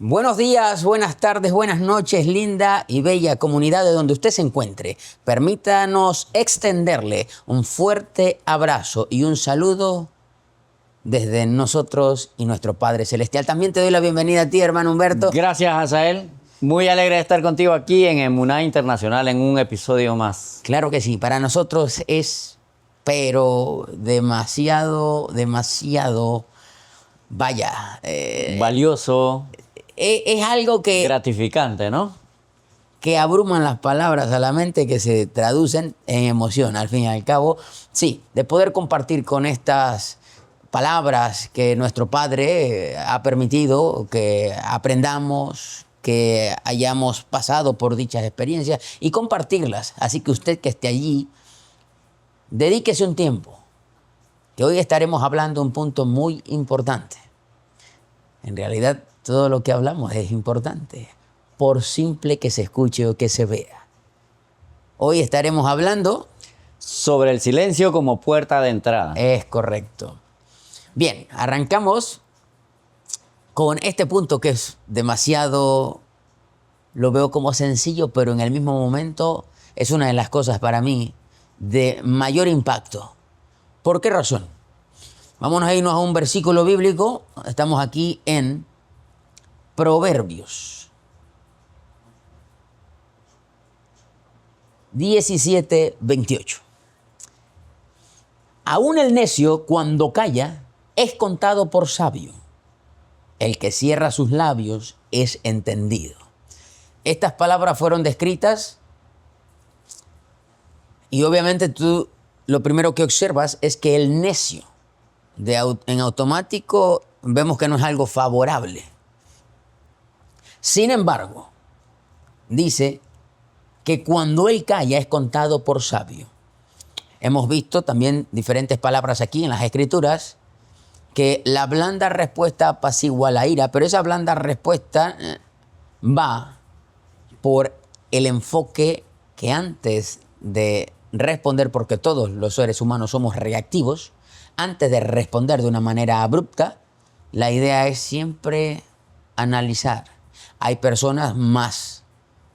Buenos días, buenas tardes, buenas noches, linda y bella comunidad de donde usted se encuentre. Permítanos extenderle un fuerte abrazo y un saludo desde nosotros y nuestro Padre Celestial. También te doy la bienvenida a ti, hermano Humberto. Gracias, Azael. Muy alegre de estar contigo aquí en Emuná Internacional en un episodio más. Claro que sí, para nosotros es, pero demasiado, vaya. Valioso, Es algo gratificante, ¿no? que abruman las palabras a la mente, que se traducen en emoción, al fin y al cabo. Sí, de poder compartir con estas palabras que nuestro Padre ha permitido que aprendamos, que hayamos pasado por dichas experiencias y compartirlas. Así que usted que esté allí, dedíquese un tiempo, que hoy estaremos hablando de un punto muy importante. En realidad, todo lo que hablamos es importante, por simple que se escuche o que se vea. Hoy estaremos hablando... Sobre el silencio como puerta de entrada. Es correcto. Bien, arrancamos con este punto que es demasiado... Lo veo como sencillo, pero en el mismo momento es una de las cosas para mí de mayor impacto. ¿Por qué razón? Vámonos a irnos a un versículo bíblico. Estamos aquí en Proverbios 17:28. Aún el necio, cuando calla, es contado por sabio. El que cierra sus labios es entendido. Estas palabras fueron descritas y obviamente tú lo primero que observas es que el necio, en automático, vemos que no es algo favorable. Sin embargo, dice que cuando él calla es contado por sabio. Hemos visto también diferentes palabras aquí en las Escrituras, que la blanda respuesta apacigua la ira, pero esa blanda respuesta va por el enfoque que antes de responder, porque todos los seres humanos somos reactivos, antes de responder de una manera abrupta, la idea es siempre analizar. Hay personas más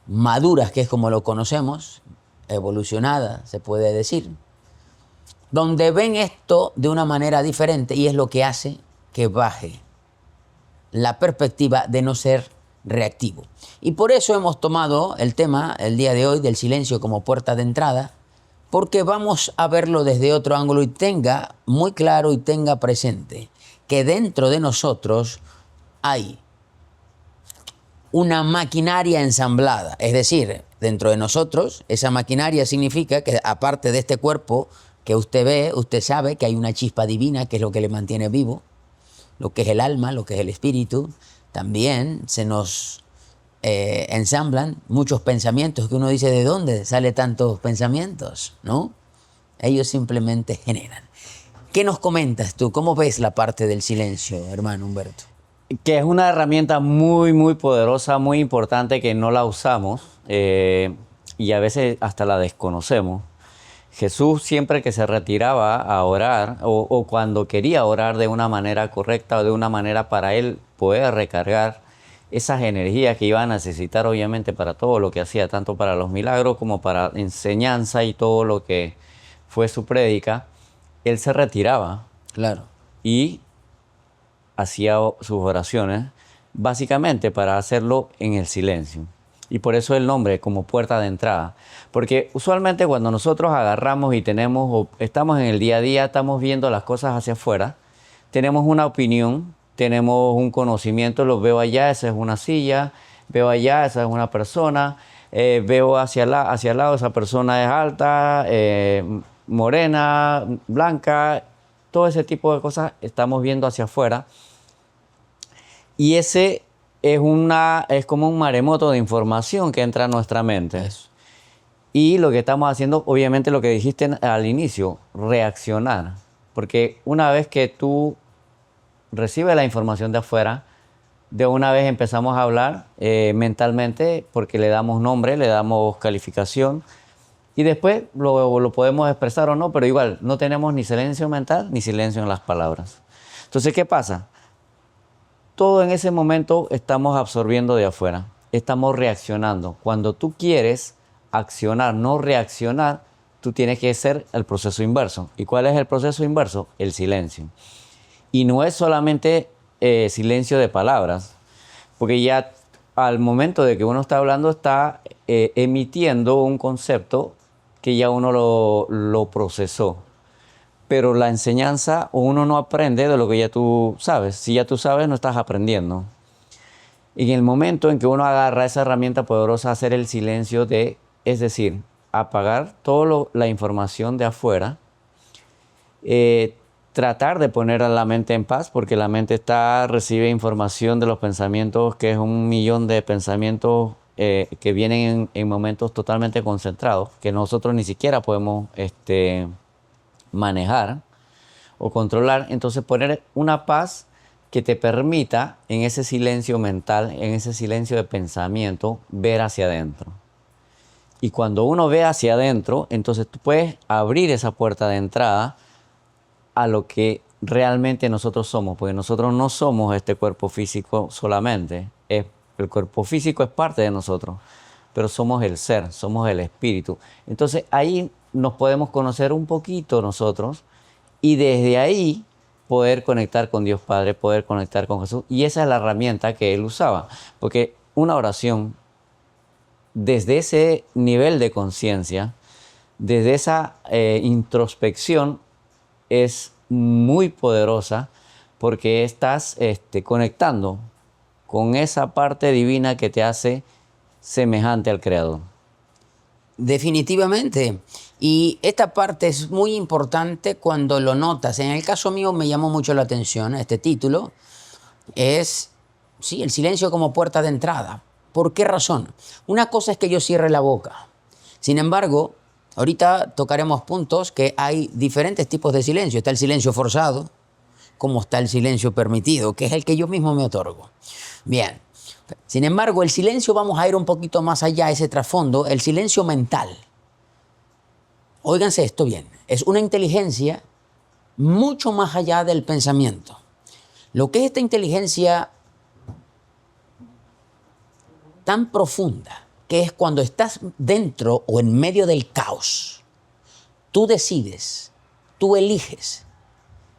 maduras, que es como lo conocemos, evolucionadas, se puede decir, donde ven esto de una manera diferente y es lo que hace que baje la perspectiva de no ser reactivo. Y por eso hemos tomado el tema el día de hoy del silencio como puerta de entrada, porque vamos a verlo desde otro ángulo y tenga muy claro y tenga presente que dentro de nosotros hay una maquinaria ensamblada. Es decir, dentro de nosotros, esa maquinaria significa que aparte de este cuerpo que usted ve, usted sabe que hay una chispa divina que es lo que le mantiene vivo, lo que es el alma, lo que es el espíritu. También se nos ensamblan muchos pensamientos que uno dice, ¿de dónde salen tantos pensamientos? ¿No? Ellos simplemente generan. ¿Qué nos comentas tú? ¿Cómo ves la parte del silencio, hermano Humberto? Que es una herramienta muy, muy poderosa, muy importante que no la usamos y a veces hasta la desconocemos. Jesús siempre que se retiraba a orar o cuando quería orar de una manera correcta o de una manera para él poder recargar esas energías que iba a necesitar obviamente para todo lo que hacía, tanto para los milagros como para enseñanza y todo lo que fue su prédica, él se retiraba. Claro. Y hacía sus oraciones básicamente para hacerlo en el silencio. Y por eso el nombre como puerta de entrada. Porque usualmente cuando nosotros agarramos y tenemos, o estamos en el día a día, estamos viendo las cosas hacia afuera, tenemos una opinión, tenemos un conocimiento, lo veo allá, esa es una silla, veo allá, esa es una persona, veo hacia el lado, esa persona es alta, morena, blanca, todo ese tipo de cosas estamos viendo hacia afuera. Y ese es como un maremoto de información que entra a nuestra mente. Eso. Y lo que estamos haciendo, obviamente lo que dijiste al inicio, reaccionar. Porque una vez que tú recibes la información de afuera, de una vez empezamos a hablar mentalmente porque le damos nombre, le damos calificación y después lo podemos expresar o no, pero igual no tenemos ni silencio mental ni silencio en las palabras. Entonces, ¿qué pasa? todo en ese momento estamos absorbiendo de afuera, estamos reaccionando. Cuando tú quieres accionar, no reaccionar, tú tienes que hacer el proceso inverso. ¿Y cuál es el proceso inverso? El silencio. Y no es solamente silencio de palabras, porque ya al momento de que uno está hablando está emitiendo un concepto que ya uno lo procesó. Pero la enseñanza, uno no aprende de lo que ya tú sabes. Si ya tú sabes, no estás aprendiendo. Y en el momento en que uno agarra esa herramienta poderosa, hacer el silencio es decir, apagar toda la información de afuera, tratar de poner a la mente en paz, porque la mente recibe información de los pensamientos, que es 1.000.000 de pensamientos que vienen en momentos totalmente concentrados, que nosotros ni siquiera podemos manejar o controlar. Entonces poner una paz que te permita en ese silencio mental, en ese silencio de pensamiento, ver hacia adentro. Y cuando uno ve hacia adentro, entonces tú puedes abrir esa puerta de entrada a lo que realmente nosotros somos, porque nosotros no somos este cuerpo físico solamente. El cuerpo físico es parte de nosotros, pero somos el ser, somos el espíritu. Entonces ahí nos podemos conocer un poquito nosotros y desde ahí poder conectar con Dios Padre, poder conectar con Jesús. Y esa es la herramienta que él usaba, porque una oración desde ese nivel de conciencia, desde esa introspección, es muy poderosa porque estás conectando con esa parte divina que te hace semejante al Creador. Definitivamente. Y esta parte es muy importante cuando lo notas. En el caso mío me llamó mucho la atención este título. Es, sí, el silencio como puerta de entrada. ¿Por qué razón? Una cosa es que yo cierre la boca. Sin embargo, ahorita tocaremos puntos que hay diferentes tipos de silencio. Está el silencio forzado, como está el silencio permitido, que es el que yo mismo me otorgo. Bien. Sin embargo, el silencio, vamos a ir un poquito más allá, ese trasfondo, el silencio mental. Óiganse esto bien, es una inteligencia mucho más allá del pensamiento. Lo que es esta inteligencia tan profunda, que es cuando estás dentro o en medio del caos, tú decides, tú eliges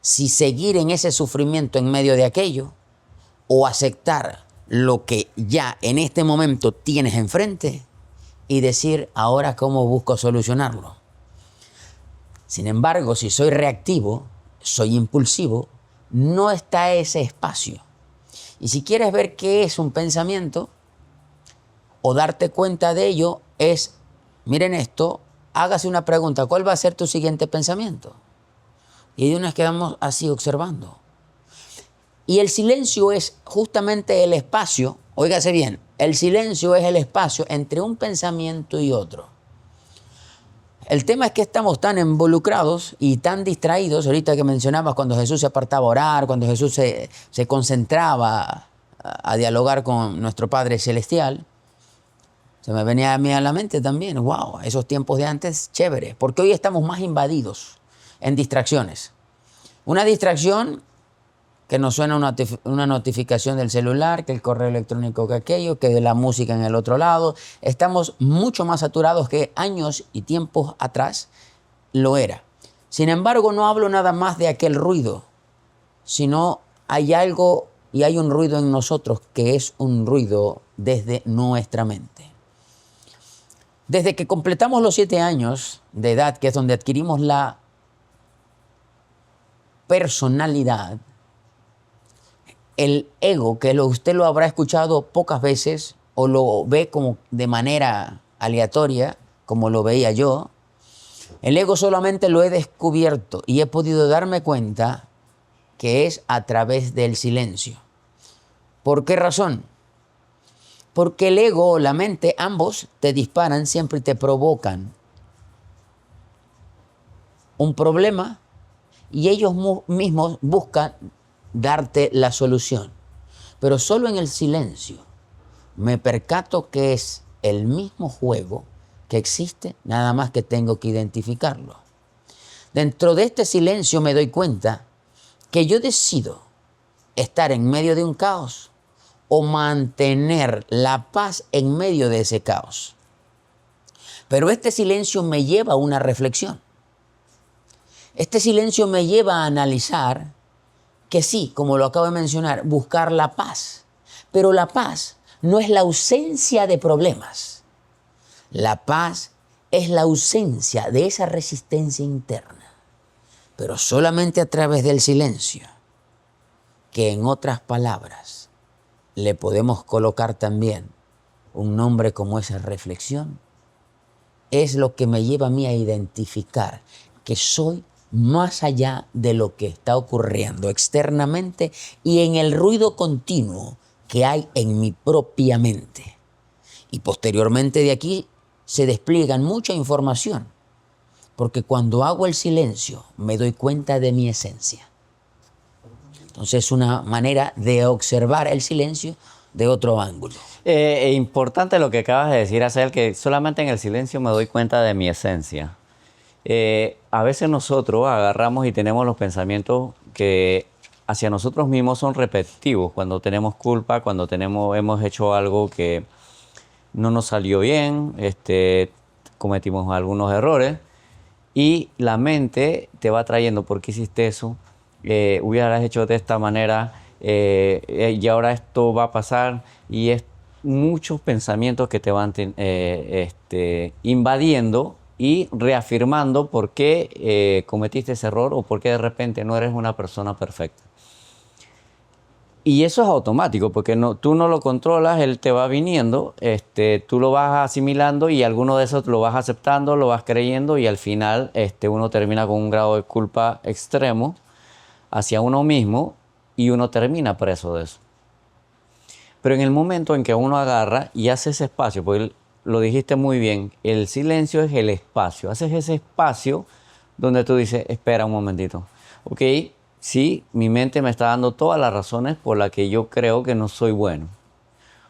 si seguir en ese sufrimiento en medio de aquello o aceptar lo que ya en este momento tienes enfrente y decir, ahora cómo busco solucionarlo. Sin embargo, si soy reactivo, soy impulsivo, no está ese espacio. Y si quieres ver qué es un pensamiento o darte cuenta de ello, miren esto, hágase una pregunta, ¿cuál va a ser tu siguiente pensamiento? Y de una vez quedamos así observando. Y el silencio es justamente el espacio, óigase bien, el silencio es el espacio entre un pensamiento y otro. El tema es que estamos tan involucrados y tan distraídos, ahorita que mencionabas cuando Jesús se apartaba a orar, cuando Jesús se concentraba a dialogar con nuestro Padre Celestial, se me venía a mí a la mente también, wow, esos tiempos de antes, chévere, porque hoy estamos más invadidos en distracciones. Una distracción que nos suena una notificación del celular, que el correo electrónico, que aquello, que de la música en el otro lado. Estamos mucho más saturados que años y tiempos atrás lo era. Sin embargo, no hablo nada más de aquel ruido, sino hay algo y hay un ruido en nosotros que es un ruido desde nuestra mente. Desde que completamos los 7 años de edad, que es donde adquirimos la personalidad, el ego, que usted lo habrá escuchado pocas veces o lo ve como de manera aleatoria, como lo veía yo, el ego solamente lo he descubierto y he podido darme cuenta que es a través del silencio. ¿Por qué razón? Porque el ego o la mente, ambos te disparan siempre y te provocan un problema y ellos mismos buscan darte la solución. Pero solo en el silencio me percato que es el mismo juego que existe, nada más que tengo que identificarlo. Dentro de este silencio me doy cuenta que yo decido estar en medio de un caos o mantener la paz en medio de ese caos. Pero este silencio me lleva a una reflexión. Este silencio me lleva a analizar que sí, como lo acabo de mencionar, buscar la paz. Pero la paz no es la ausencia de problemas. La paz es la ausencia de esa resistencia interna. Pero solamente a través del silencio, que en otras palabras le podemos colocar también un nombre como esa reflexión, es lo que me lleva a mí a identificar que soy más allá de lo que está ocurriendo externamente y en el ruido continuo que hay en mi propia mente. Y posteriormente de aquí se despliegan mucha información, porque cuando hago el silencio me doy cuenta de mi esencia. Entonces es una manera de observar el silencio de otro ángulo. Importante lo que acabas de decir, Asael, que solamente en el silencio me doy cuenta de mi esencia. A veces nosotros agarramos y tenemos los pensamientos que hacia nosotros mismos son repetitivos. Cuando tenemos culpa, cuando hemos hecho algo que no nos salió bien, cometimos algunos errores y la mente te va trayendo, ¿por qué hiciste eso? Hubieras hecho de esta manera y ahora esto va a pasar, y es muchos pensamientos que te van invadiendo y reafirmando por qué cometiste ese error o por qué de repente no eres una persona perfecta. Y eso es automático, porque tú no lo controlas, él te va viniendo, tú lo vas asimilando y alguno de esos lo vas aceptando, lo vas creyendo, y al final uno termina con un grado de culpa extremo hacia uno mismo y uno termina preso de eso. Pero en el momento en que uno agarra y hace ese espacio, porque lo dijiste muy bien, el silencio es el espacio, haces ese espacio donde tú dices, espera un momentito, ok, sí, mi mente me está dando todas las razones por las que yo creo que no soy bueno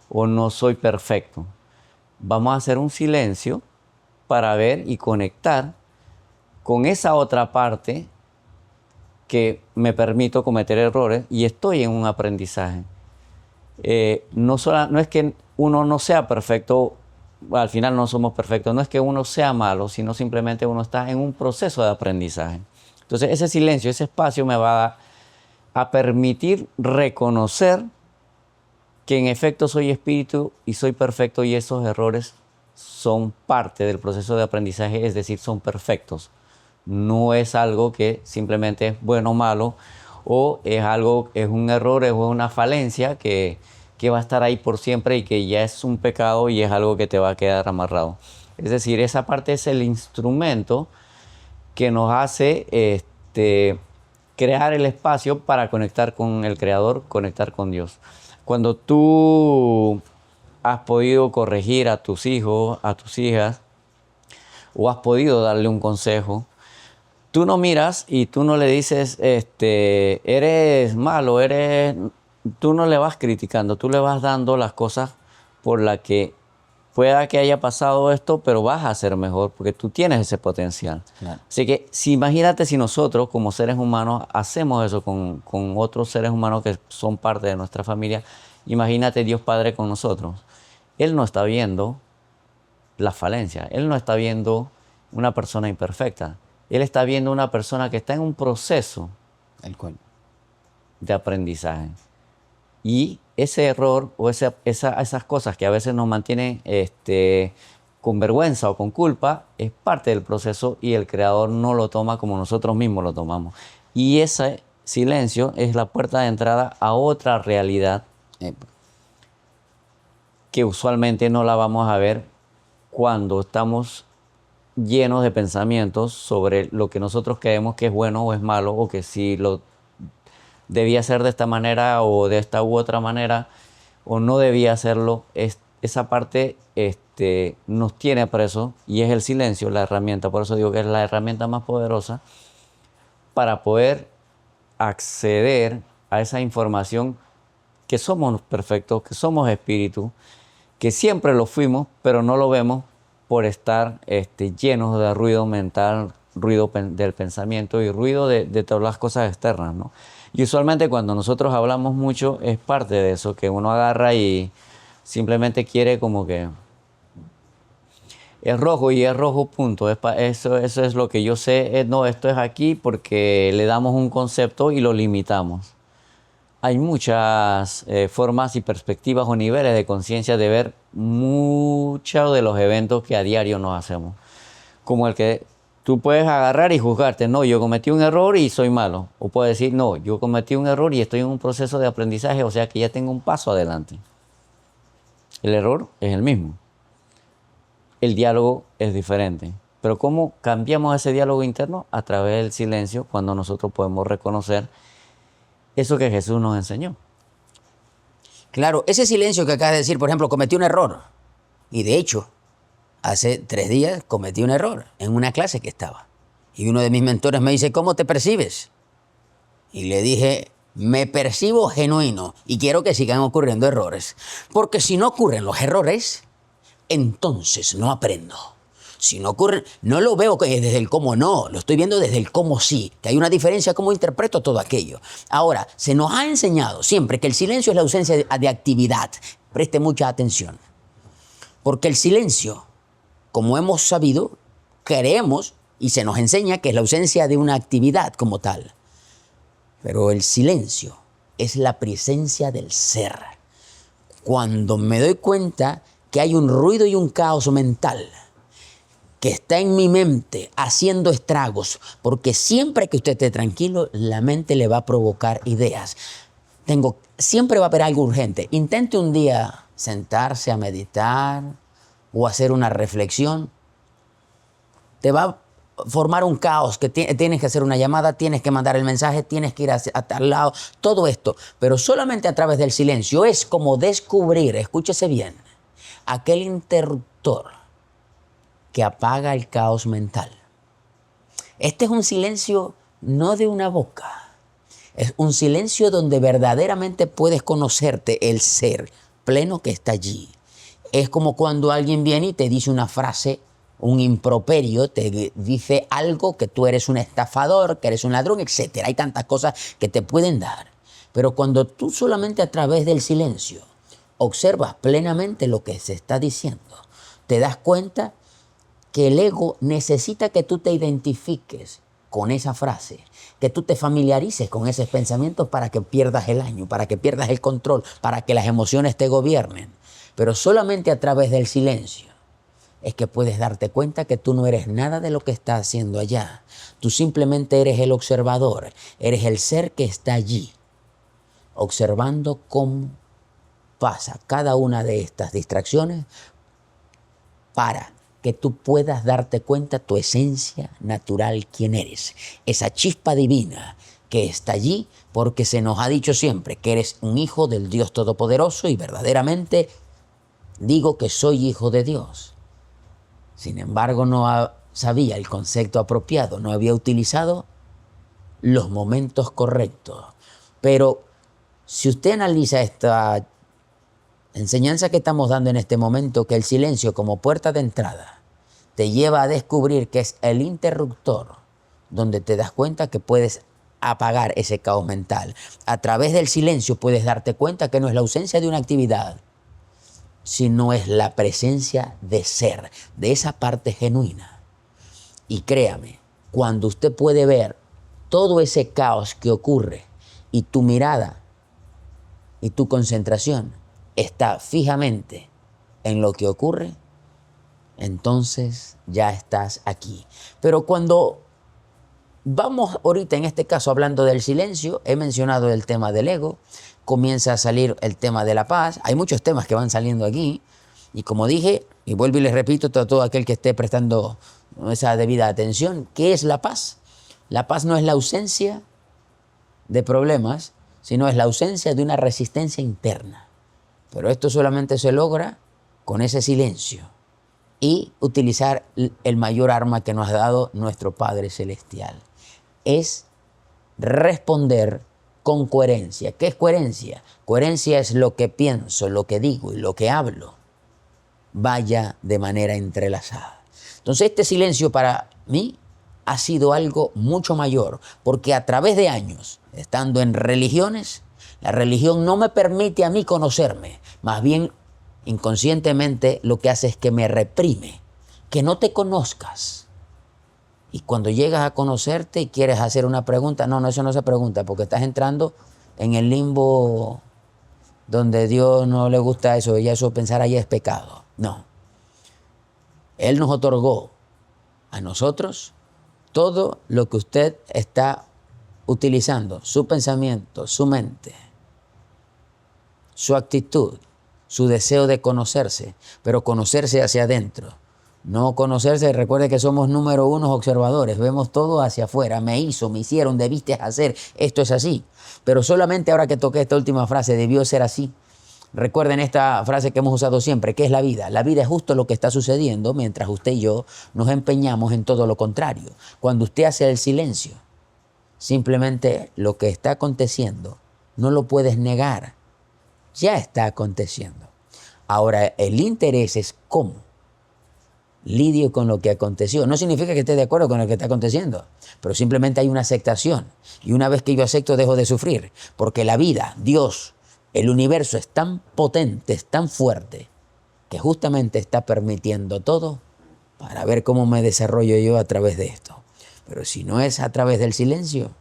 o no soy perfecto. Vamos a hacer un silencio para ver y conectar con esa otra parte que me permito cometer errores y estoy en un aprendizaje. No es que uno no sea perfecto, al final no somos perfectos, no es que uno sea malo, sino simplemente uno está en un proceso de aprendizaje. Entonces ese silencio, ese espacio me va a permitir reconocer que en efecto soy espíritu y soy perfecto, y esos errores son parte del proceso de aprendizaje, es decir, son perfectos. No es algo que simplemente es bueno o malo, o es un error, es una falencia que va a estar ahí por siempre y que ya es un pecado y es algo que te va a quedar amarrado. Es decir, esa parte es el instrumento que nos hace crear el espacio para conectar con el Creador, conectar con Dios. Cuando tú has podido corregir a tus hijos, a tus hijas, o has podido darle un consejo, tú no miras y tú no le dices, eres malo, tú no le vas criticando, tú le vas dando las cosas por las que pueda que haya pasado esto, pero vas a ser mejor porque tú tienes ese potencial. Claro. Así que imagínate si nosotros como seres humanos hacemos eso con otros seres humanos que son parte de nuestra familia. Imagínate Dios Padre con nosotros. Él no está viendo la falencia, Él no está viendo una persona imperfecta. Él está viendo una persona que está en un proceso de aprendizaje. Y ese error o esas cosas que a veces nos mantienen con vergüenza o con culpa es parte del proceso, y el Creador no lo toma como nosotros mismos lo tomamos. Y ese silencio es la puerta de entrada a otra realidad que usualmente no la vamos a ver cuando estamos llenos de pensamientos sobre lo que nosotros creemos que es bueno o es malo, o que si lo debía ser de esta manera o de esta u otra manera, o no debía hacerlo. Esa parte nos tiene presos, y es el silencio la herramienta. Por eso digo que es la herramienta más poderosa para poder acceder a esa información, que somos perfectos, que somos espíritu, que siempre lo fuimos, pero no lo vemos por estar llenos de ruido mental, ruido del pensamiento y ruido de todas las cosas externas, ¿no? Y usualmente cuando nosotros hablamos mucho es parte de eso, que uno agarra y simplemente quiere como que es rojo y es rojo, punto. Eso es lo que yo sé. No, esto es aquí porque le damos un concepto y lo limitamos. Hay muchas formas y perspectivas o niveles de conciencia de ver muchos de los eventos que a diario nos hacemos. Como el que tú puedes agarrar y juzgarte. No, yo cometí un error y soy malo. O puedes decir, no, yo cometí un error y estoy en un proceso de aprendizaje, o sea que ya tengo un paso adelante. El error es el mismo. El diálogo es diferente. Pero ¿cómo cambiamos ese diálogo interno? A través del silencio, cuando nosotros podemos reconocer eso que Jesús nos enseñó. Claro, ese silencio que acabas de decir, por ejemplo, cometí un error. Y de hecho, hace 3 días cometí un error en una clase que estaba. Y uno de mis mentores me dice, ¿cómo te percibes? Y le dije, me percibo genuino y quiero que sigan ocurriendo errores. Porque si no ocurren los errores, entonces no aprendo. Si no ocurre, no lo veo desde el cómo no, lo estoy viendo desde el cómo sí, que hay una diferencia cómo interpreto todo aquello. Ahora, se nos ha enseñado siempre que el silencio es la ausencia de actividad. Preste mucha atención. Porque el silencio, como hemos sabido, creemos y se nos enseña que es la ausencia de una actividad como tal. Pero el silencio es la presencia del ser. Cuando me doy cuenta que hay un ruido y un caos mental que está en mi mente haciendo estragos, porque siempre que usted esté tranquilo, la mente le va a provocar ideas. Siempre va a haber algo urgente. Intente un día sentarse a meditar o hacer una reflexión. Te va a formar un caos, que tienes que hacer una llamada, tienes que mandar el mensaje, tienes que ir a tal lado, todo esto. Pero solamente a través del silencio es como descubrir, escúchese bien, aquel interruptor que apaga el caos mental. Este es un silencio no de una boca, es un silencio donde verdaderamente puedes conocerte el ser pleno que está allí. Es como cuando alguien viene y te dice una frase, un improperio, te dice algo que tú eres un estafador, que eres un ladrón, etc. Hay tantas cosas que te pueden dar. Pero cuando tú solamente a través del silencio observas plenamente lo que se está diciendo, te das cuenta que el ego necesita que tú te identifiques con esa frase, que tú te familiarices con esos pensamientos para que pierdas el año, para que pierdas el control, para que las emociones te gobiernen. Pero solamente a través del silencio es que puedes darte cuenta que tú no eres nada de lo que está haciendo allá. Tú simplemente eres el observador, eres el ser que está allí, observando cómo pasa cada una de estas distracciones para que tú puedas darte cuenta tu esencia natural, quién eres. Esa chispa divina que está allí porque se nos ha dicho siempre que eres un hijo del Dios Todopoderoso y verdaderamente digo que soy hijo de Dios. Sin embargo, no sabía el concepto apropiado, no había utilizado los momentos correctos. Pero si usted analiza esta enseñanza que estamos dando en este momento, que el silencio como puerta de entrada te lleva a descubrir que es el interruptor donde te das cuenta que puedes apagar ese caos mental. A través del silencio puedes darte cuenta que no es la ausencia de una actividad, sino es la presencia de ser, de esa parte genuina. Y créame, cuando usted puede ver todo ese caos que ocurre y tu mirada y tu concentración está fijamente en lo que ocurre, entonces ya estás aquí. Pero cuando vamos ahorita en este caso hablando del silencio, he mencionado el tema del ego, comienza a salir el tema de la paz, hay muchos temas que van saliendo aquí, y como dije, y vuelvo y les repito a todo aquel que esté prestando esa debida atención, ¿qué es la paz? La paz no es la ausencia de problemas, sino es la ausencia de una resistencia interna. Pero esto solamente se logra con ese silencio y utilizar el mayor arma que nos ha dado nuestro Padre Celestial. Es responder con coherencia. ¿Qué es coherencia? Coherencia es lo que pienso, lo que digo y lo que hablo vaya de manera entrelazada. Entonces este silencio para mí ha sido algo mucho mayor, porque a través de años, estando en religiones, la religión no me permite a mí conocerme. Más bien, inconscientemente, lo que hace es que me reprime, que no te conozcas. Y cuando llegas a conocerte y quieres hacer una pregunta, no, eso no se pregunta, porque estás entrando en el limbo donde Dios no le gusta eso, y eso pensar ahí es pecado. No. Él nos otorgó a nosotros todo lo que usted está utilizando, su pensamiento, su mente, su actitud, su deseo de conocerse, pero conocerse hacia adentro. No conocerse, recuerde que somos número uno observadores, vemos todo hacia afuera, me hicieron, debiste hacer, esto es así. Pero solamente ahora que toqué esta última frase, debió ser así. Recuerden esta frase que hemos usado siempre, que es la vida. La vida es justo lo que está sucediendo mientras usted y yo nos empeñamos en todo lo contrario. Cuando usted hace el silencio, simplemente lo que está aconteciendo no lo puedes negar, ya está aconteciendo. Ahora, el interés es cómo lidio con lo que aconteció. No significa que esté de acuerdo con lo que está aconteciendo, pero simplemente hay una aceptación. Y una vez que yo acepto, dejo de sufrir. Porque la vida, Dios, el universo es tan potente, es tan fuerte, que justamente está permitiendo todo para ver cómo me desarrollo yo a través de esto. Pero si no es a través del silencio,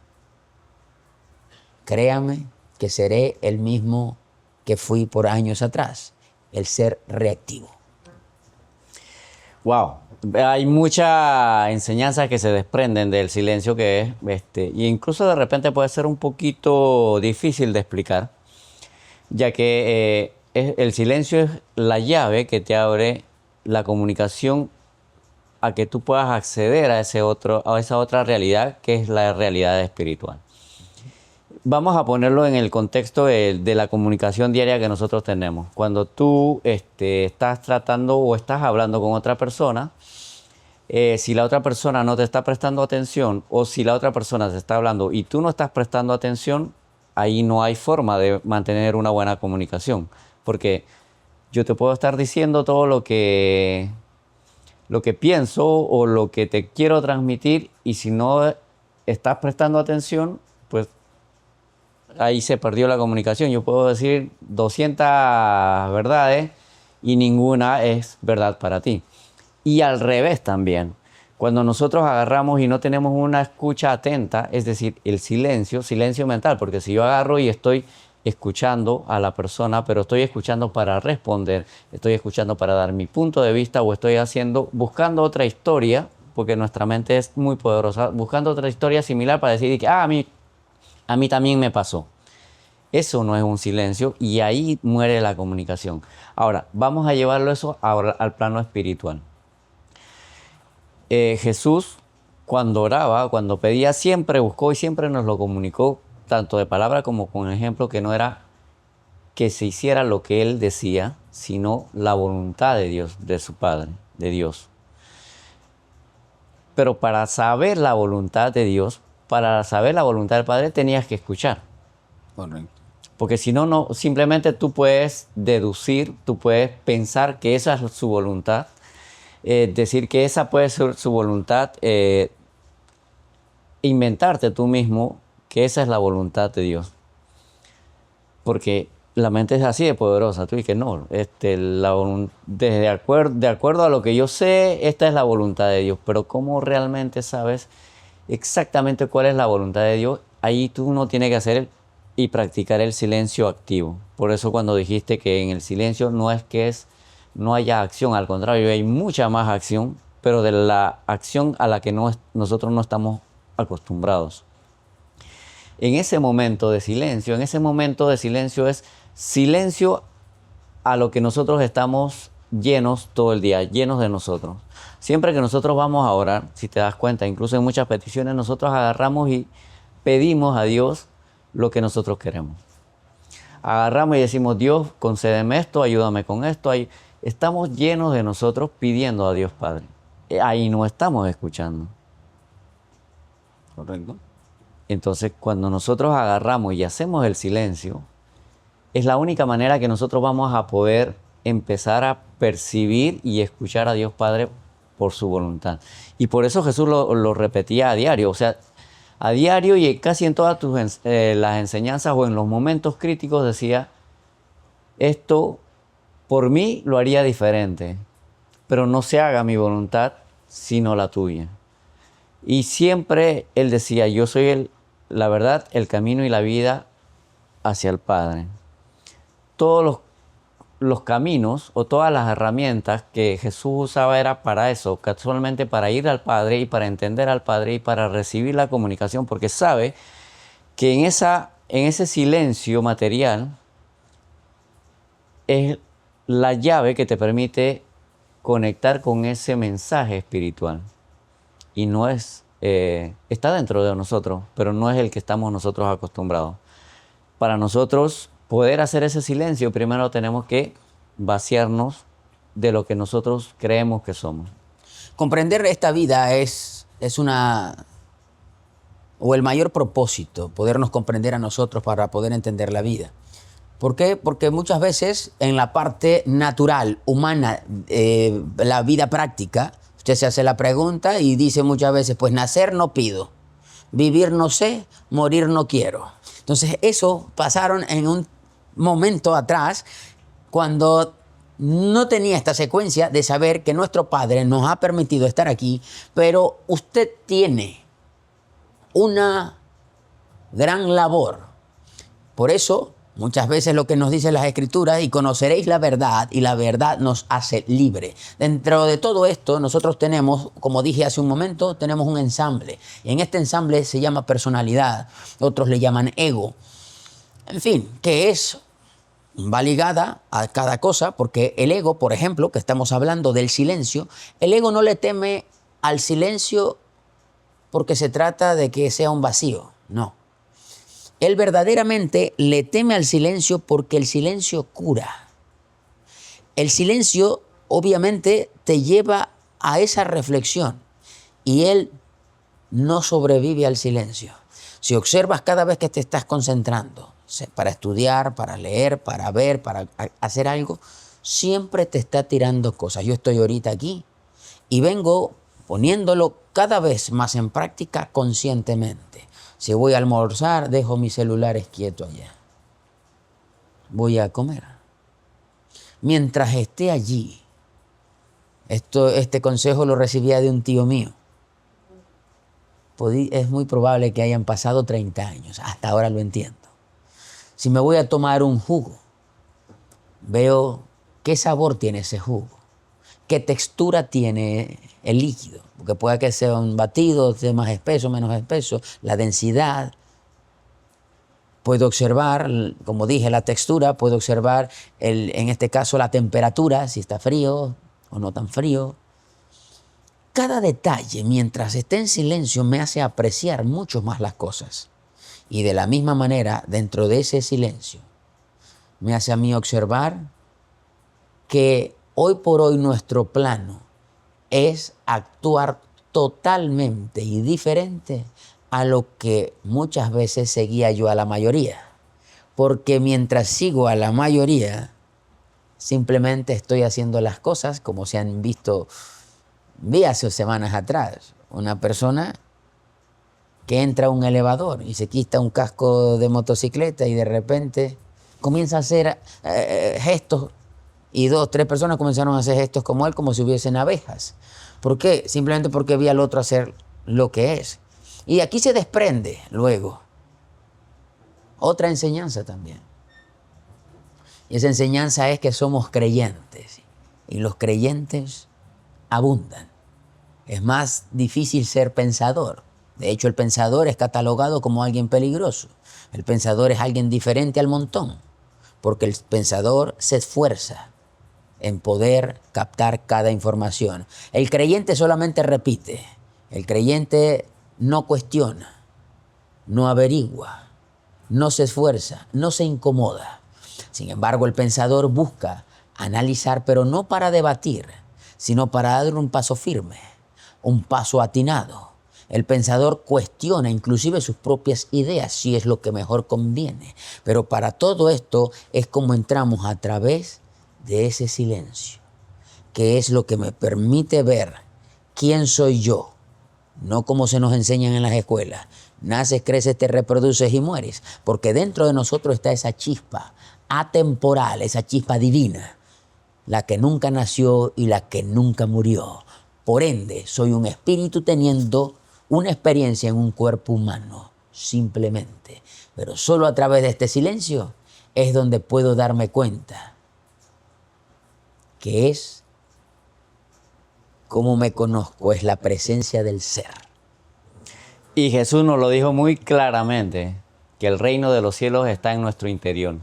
créame que seré el mismo que fui por años atrás, el ser reactivo. Wow, hay mucha enseñanza que se desprenden del silencio que es, y incluso de repente puede ser un poquito difícil de explicar, ya que el silencio es la llave que te abre la comunicación a que tú puedas acceder a esa otra realidad que es la realidad espiritual. Vamos a ponerlo en el contexto de la comunicación diaria que nosotros tenemos. Cuando tú estás tratando o estás hablando con otra persona, si la otra persona no te está prestando atención o si la otra persona te está hablando y tú no estás prestando atención, ahí no hay forma de mantener una buena comunicación. Porque yo te puedo estar diciendo todo lo que pienso o lo que te quiero transmitir y si no estás prestando atención, pues ahí se perdió la comunicación. Yo puedo decir 200 verdades y ninguna es verdad para ti. Y al revés también. Cuando nosotros agarramos y no tenemos una escucha atenta, es decir, el silencio silencio mental, porque si yo agarro y estoy escuchando a la persona, pero estoy escuchando para responder, estoy escuchando para dar mi punto de vista o estoy buscando otra historia, porque nuestra mente es muy poderosa, buscando otra historia similar para decir que a mí también me pasó. Eso no es un silencio y ahí muere la comunicación. Ahora, vamos a llevarlo eso ahora al plano espiritual. Jesús, cuando oraba, cuando pedía, siempre buscó y siempre nos lo comunicó, tanto de palabra como con ejemplo, que no era que se hiciera lo que Él decía, sino la voluntad de Dios, de su Padre, de Dios. Pero para saber la voluntad de Dios, para saber la voluntad del Padre, tenías que escuchar. Correcto. Porque si no, simplemente tú puedes deducir, tú puedes pensar que esa es su voluntad, decir que esa puede ser su voluntad, inventarte tú mismo que esa es la voluntad de Dios. Porque la mente es así de poderosa. Tú dices, no, de acuerdo a lo que yo sé, esta es la voluntad de Dios. Pero ¿cómo realmente sabes exactamente cuál es la voluntad de Dios? Ahí tú no tienes que hacer y practicar el silencio activo. Por eso cuando dijiste que en el silencio no es que no haya acción, al contrario, hay mucha más acción, pero de la acción a la que nosotros no estamos acostumbrados. En ese momento de silencio es silencio a lo que nosotros estamos llenos todo el día, llenos de nosotros. Siempre que nosotros vamos a orar, si te das cuenta, incluso en muchas peticiones, nosotros agarramos y pedimos a Dios lo que nosotros queremos. Agarramos y decimos, Dios, concédeme esto, ayúdame con esto. Estamos llenos de nosotros pidiendo a Dios Padre. Ahí no estamos escuchando. Correcto. Entonces, cuando nosotros agarramos y hacemos el silencio, es la única manera que nosotros vamos a poder empezar a percibir y escuchar a Dios Padre por su voluntad. Y por eso Jesús lo repetía a diario. O sea, a diario y casi en todas las enseñanzas o en los momentos críticos decía, esto por mí lo haría diferente, pero no se haga mi voluntad sino la tuya. Y siempre él decía, yo soy la verdad, el camino y la vida hacia el Padre. Todos los caminos o todas las herramientas que Jesús usaba era para eso, casualmente para ir al Padre y para entender al Padre y para recibir la comunicación, porque sabe que en ese silencio material es la llave que te permite conectar con ese mensaje espiritual. Y no es, está dentro de nosotros, pero no es el que estamos nosotros acostumbrados. Para nosotros poder hacer ese silencio, primero tenemos que vaciarnos de lo que nosotros creemos que somos. Comprender esta vida es o el mayor propósito, podernos comprender a nosotros para poder entender la vida. ¿Por qué? Porque muchas veces en la parte natural, humana, la vida práctica, usted se hace la pregunta y dice muchas veces, pues nacer no pido, vivir no sé, morir no quiero. Entonces eso pasaron en un momento atrás cuando no tenía esta secuencia de saber que nuestro Padre nos ha permitido estar aquí, pero usted tiene una gran labor. Por eso, muchas veces lo que nos dicen las Escrituras, y conoceréis la verdad, y la verdad nos hace libre. Dentro de todo esto, nosotros tenemos, como dije hace un momento, tenemos un ensamble. Y en este ensamble se llama personalidad, otros le llaman ego. En fin, que va ligada a cada cosa, porque el ego, por ejemplo, que estamos hablando del silencio, el ego no le teme al silencio porque se trata de que sea un vacío, no. Él verdaderamente le teme al silencio porque el silencio cura. El silencio obviamente te lleva a esa reflexión y él no sobrevive al silencio. Si observas cada vez que te estás concentrando para estudiar, para leer, para ver, para hacer algo, siempre te está tirando cosas. Yo estoy ahorita aquí y vengo poniéndolo cada vez más en práctica conscientemente. Si voy a almorzar, dejo mis celulares quietos allá. Voy a comer. Mientras esté allí, este consejo lo recibía de un tío mío. Es muy probable que hayan pasado 30 años. Hasta ahora lo entiendo. Si me voy a tomar un jugo, veo qué sabor tiene ese jugo, qué textura tiene el líquido, porque puede que sea un batido, sea más espeso, menos espeso, la densidad. Puedo observar, como dije, la textura, puedo observar, en este caso, la temperatura, si está frío o no tan frío. Cada detalle, mientras esté en silencio, me hace apreciar mucho más las cosas. Y de la misma manera, dentro de ese silencio, me hace a mí observar que hoy por hoy nuestro plano es actuar totalmente y diferente a lo que muchas veces seguía yo a la mayoría. Porque mientras sigo a la mayoría, simplemente estoy haciendo las cosas como se han visto, vi hace semanas atrás, una persona que entra a un elevador y se quita un casco de motocicleta y de repente comienza a hacer gestos y 2, 3 personas comenzaron a hacer gestos como él, como si hubiesen abejas. ¿Por qué? Simplemente porque vi al otro hacer lo que es. Y aquí se desprende luego otra enseñanza también. Y esa enseñanza es que somos creyentes y los creyentes abundan. Es más difícil ser pensador. De hecho, el pensador es catalogado como alguien peligroso. El pensador es alguien diferente al montón, porque el pensador se esfuerza en poder captar cada información. El creyente solamente repite. El creyente no cuestiona, no averigua, no se esfuerza, no se incomoda. Sin embargo, el pensador busca analizar, pero no para debatir, sino para dar un paso firme, un paso atinado. El pensador cuestiona inclusive sus propias ideas, si es lo que mejor conviene. Pero para todo esto es como entramos a través de ese silencio, que es lo que me permite ver quién soy yo, no como se nos enseñan en las escuelas. Naces, creces, te reproduces y mueres. Porque dentro de nosotros está esa chispa atemporal, esa chispa divina, la que nunca nació y la que nunca murió. Por ende, soy un espíritu teniendo una experiencia en un cuerpo humano, simplemente. Pero solo a través de este silencio es donde puedo darme cuenta que es como me conozco, es la presencia del ser. Y Jesús nos lo dijo muy claramente, que el reino de los cielos está en nuestro interior.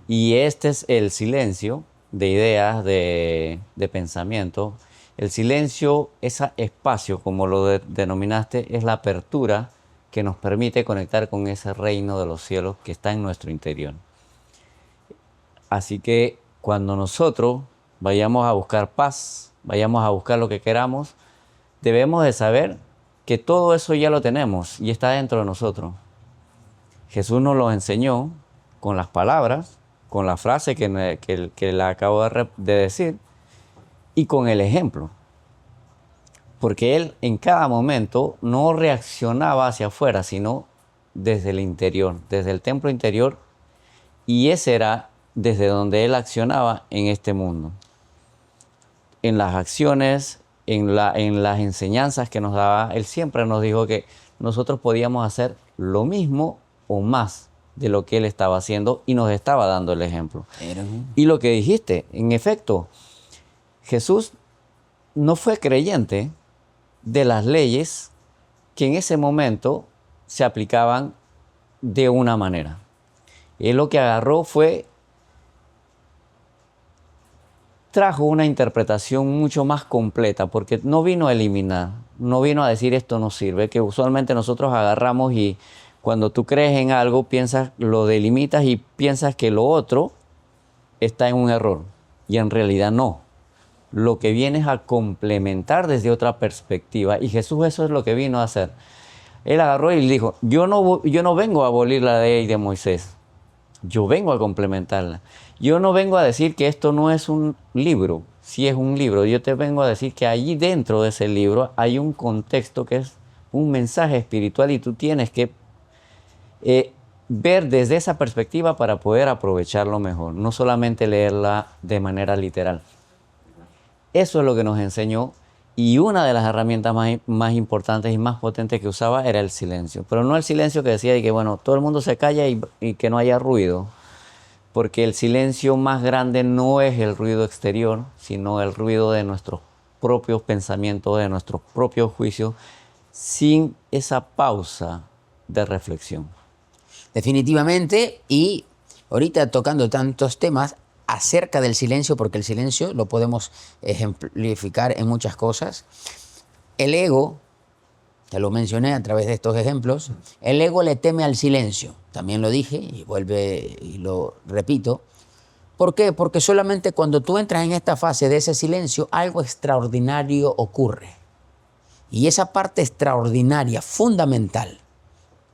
Y este es el silencio de ideas, de pensamiento. El silencio, ese espacio, como lo denominaste, es la apertura que nos permite conectar con ese reino de los cielos que está en nuestro interior. Así que cuando nosotros vayamos a buscar paz, vayamos a buscar lo que queramos, debemos de saber que todo eso ya lo tenemos y está dentro de nosotros. Jesús nos lo enseñó con las palabras, con la frase que le acabo de decir y con el ejemplo. Porque Él en cada momento no reaccionaba hacia afuera, sino desde el interior, desde el templo interior, y ese era desde donde Él accionaba en este mundo. En las acciones, en las enseñanzas que nos daba, Él siempre nos dijo que nosotros podíamos hacer lo mismo o más de lo que Él estaba haciendo y nos estaba dando el ejemplo. Y lo que dijiste, en efecto, Jesús no fue creyente de las leyes que en ese momento se aplicaban de una manera. Él lo que agarró trajo una interpretación mucho más completa, porque no vino a eliminar, no vino a decir esto no sirve, que usualmente nosotros agarramos y cuando tú crees en algo, lo delimitas y piensas que lo otro está en un error, y en realidad no. Lo que viene es a complementar desde otra perspectiva, y Jesús eso es lo que vino a hacer. Él agarró y dijo, yo no vengo a abolir la ley de Moisés, yo vengo a complementarla. Yo no vengo a decir que esto no es un libro, sí es un libro. Yo te vengo a decir que allí dentro de ese libro hay un contexto que es un mensaje espiritual y tú tienes que ver desde esa perspectiva para poder aprovecharlo mejor, no solamente leerla de manera literal. Eso es lo que nos enseñó, y una de las herramientas más importantes y más potentes que usaba era el silencio. Pero no el silencio que decía que bueno, todo el mundo se calla y que no haya ruido, porque el silencio más grande no es el ruido exterior, sino el ruido de nuestros propios pensamientos, de nuestros propios juicios, sin esa pausa de reflexión. Definitivamente, y ahorita tocando tantos temas acerca del silencio, porque el silencio lo podemos ejemplificar en muchas cosas. El ego, te lo mencioné a través de estos ejemplos, el ego le teme al silencio. También lo dije y lo repito. ¿Por qué? Porque solamente cuando tú entras en esta fase de ese silencio, algo extraordinario ocurre. Y esa parte extraordinaria, fundamental,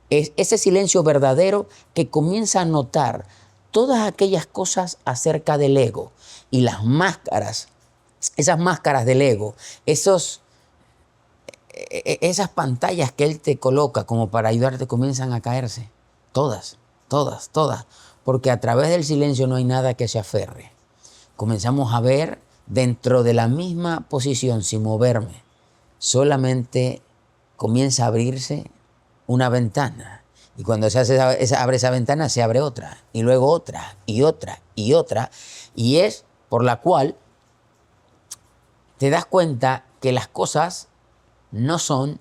es ese silencio verdadero que comienza a notar todas aquellas cosas acerca del ego y las máscaras, esas máscaras del ego, esas pantallas que él te coloca como para ayudarte comienzan a caerse. Todas, porque a través del silencio no hay nada que se aferre. Comenzamos a ver dentro de la misma posición, sin moverme, solamente comienza a abrirse una ventana. Y cuando se abre esa ventana, se abre otra, y luego otra, y otra, y otra. Y es por la cual te das cuenta que las cosas no son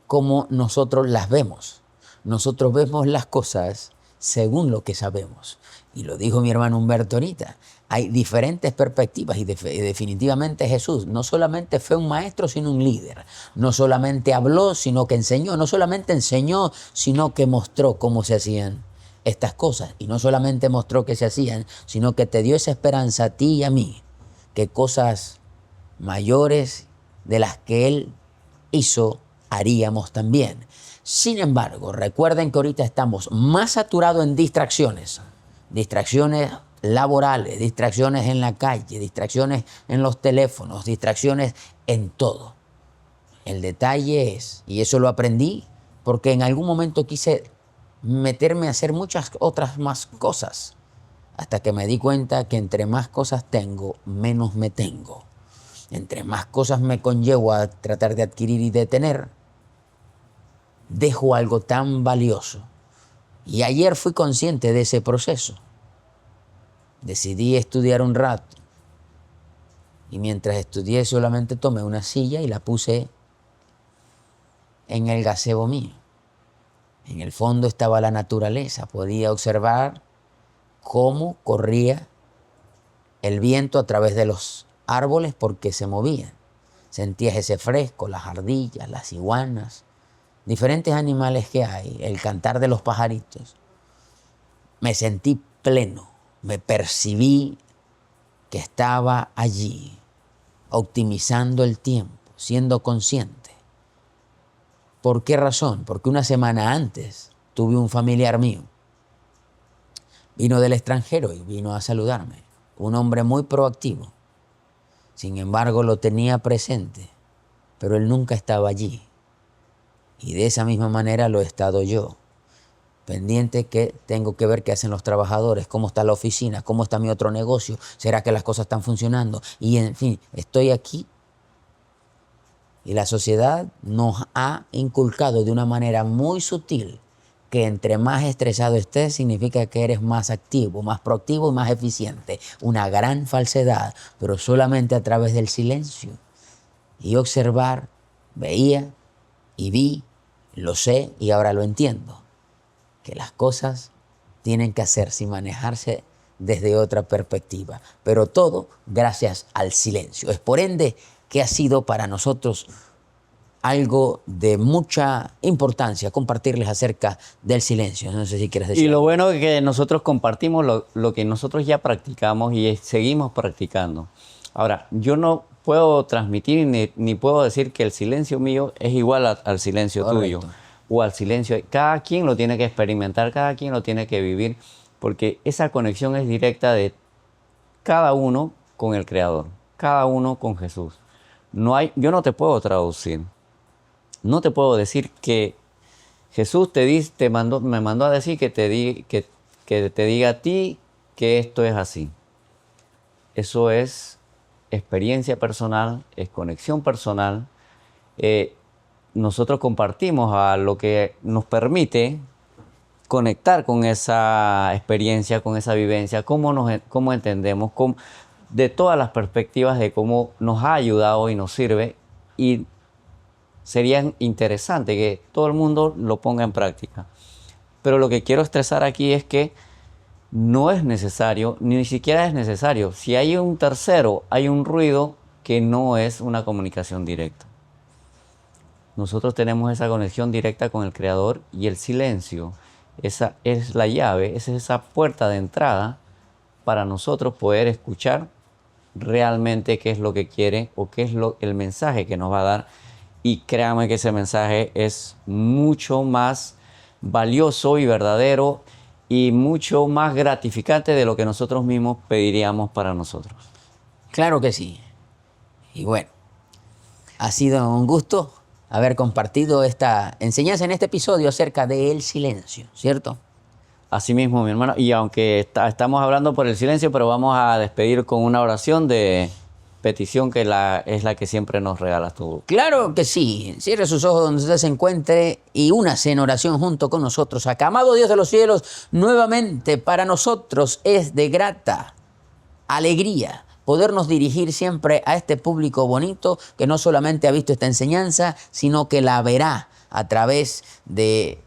como nosotros las vemos. Nosotros vemos las cosas según lo que sabemos. Y lo dijo mi hermano Humberto ahorita. Hay diferentes perspectivas y definitivamente Jesús no solamente fue un maestro, sino un líder. No solamente habló, sino que enseñó. No solamente enseñó, sino que mostró cómo se hacían estas cosas. Y no solamente mostró que se hacían, sino que te dio esa esperanza a ti y a mí, que cosas mayores de las que Él hizo, haríamos también. Sin embargo, recuerden que ahorita estamos más saturados en distracciones laborales, distracciones en la calle, distracciones en los teléfonos, distracciones en todo. El detalle es, y eso lo aprendí, porque en algún momento quise meterme a hacer muchas otras más cosas, hasta que me di cuenta que entre más cosas tengo, menos me tengo. Entre más cosas me conllevo a tratar de adquirir y de tener, dejo algo tan valioso. Y ayer fui consciente de ese proceso. Decidí estudiar un rato. Y mientras estudié solamente tomé una silla y la puse en el gazebo mío. En el fondo estaba la naturaleza. Podía observar cómo corría el viento a través de los árboles porque se movían. Sentías ese fresco, las ardillas, las iguanas, diferentes animales que hay, el cantar de los pajaritos. Me sentí pleno, me percibí que estaba allí, optimizando el tiempo, siendo consciente. ¿Por qué razón? Porque una semana antes tuve un familiar mío. Vino del extranjero y vino a saludarme. Un hombre muy proactivo. Sin embargo, lo tenía presente, pero él nunca estaba allí. Y de esa misma manera lo he estado yo. Pendiente que tengo que ver qué hacen los trabajadores, cómo está la oficina, cómo está mi otro negocio, será que las cosas están funcionando. Y en fin, estoy aquí. Y la sociedad nos ha inculcado de una manera muy sutil que entre más estresado estés significa que eres más activo, más proactivo y más eficiente. Una gran falsedad, pero solamente a través del silencio. Y observar, veía y vi, lo sé y ahora lo entiendo. Que las cosas tienen que hacerse y manejarse desde otra perspectiva. Pero todo gracias al silencio. Es por ende que ha sido para nosotros algo de mucha importancia compartirles acerca del silencio. No sé si quieres decir Y lo algo. bueno es que nosotros compartimos lo que nosotros ya practicamos y seguimos practicando. Ahora, yo no puedo transmitir ni puedo decir que el silencio mío es igual al silencio Correcto. tuyo o al silencio. Cada quien lo tiene que experimentar, cada quien lo tiene que vivir, porque esa conexión es directa de cada uno con el Creador, cada uno con Jesús. Yo no te puedo traducir. No te puedo decir que Jesús me mandó a decir que te diga a ti que esto es así. Eso es experiencia personal, es conexión personal. Nosotros compartimos a lo que nos permite conectar con esa experiencia, con esa vivencia, cómo entendemos, de todas las perspectivas de cómo nos ha ayudado y nos sirve. Y sería interesante que todo el mundo lo ponga en práctica. Pero lo que quiero estresar aquí es que no es necesario, ni siquiera es necesario. Si hay un tercero, hay un ruido que no es una comunicación directa. Nosotros tenemos esa conexión directa con el Creador y el silencio. Esa es la llave, esa es esa puerta de entrada para nosotros poder escuchar realmente qué es lo que quiere o qué es el mensaje que nos va a dar. Y créanme que ese mensaje es mucho más valioso y verdadero y mucho más gratificante de lo que nosotros mismos pediríamos para nosotros. Claro que sí. Y bueno, ha sido un gusto haber compartido esta enseñanza en este episodio acerca del silencio, ¿cierto? Así mismo, mi hermano. Y aunque estamos hablando por el silencio, pero vamos a despedir con una oración de petición que es la que siempre nos regalas tú. Claro que sí. Cierre sus ojos donde usted se encuentre y únase en oración junto con nosotros acá. Amado Dios de los cielos, nuevamente para nosotros es de grata alegría podernos dirigir siempre a este público bonito que no solamente ha visto esta enseñanza, sino que la verá a través de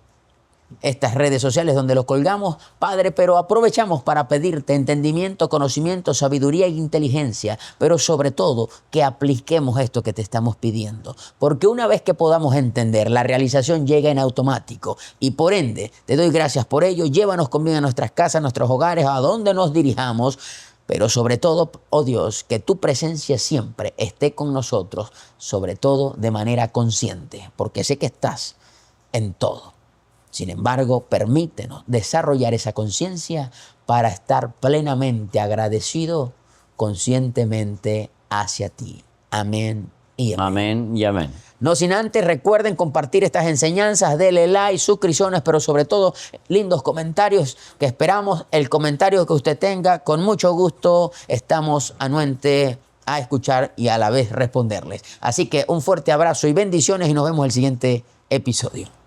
estas redes sociales donde los colgamos, Padre, pero aprovechamos para pedirte entendimiento, conocimiento, sabiduría e inteligencia, pero sobre todo que apliquemos esto que te estamos pidiendo, porque una vez que podamos entender, la realización llega en automático y por ende, te doy gracias por ello, llévanos conmigo a nuestras casas, a nuestros hogares, a donde nos dirijamos, pero sobre todo, oh Dios, que tu presencia siempre esté con nosotros, sobre todo de manera consciente, porque sé que estás en todo. Sin embargo, permítenos desarrollar esa conciencia para estar plenamente agradecido conscientemente hacia ti. Amén y amén. Amén y amén. No sin antes, recuerden compartir estas enseñanzas, denle like, suscripciones, pero sobre todo lindos comentarios que esperamos. El comentario que usted tenga, con mucho gusto estamos anuente a escuchar y a la vez responderles. Así que un fuerte abrazo y bendiciones y nos vemos en el siguiente episodio.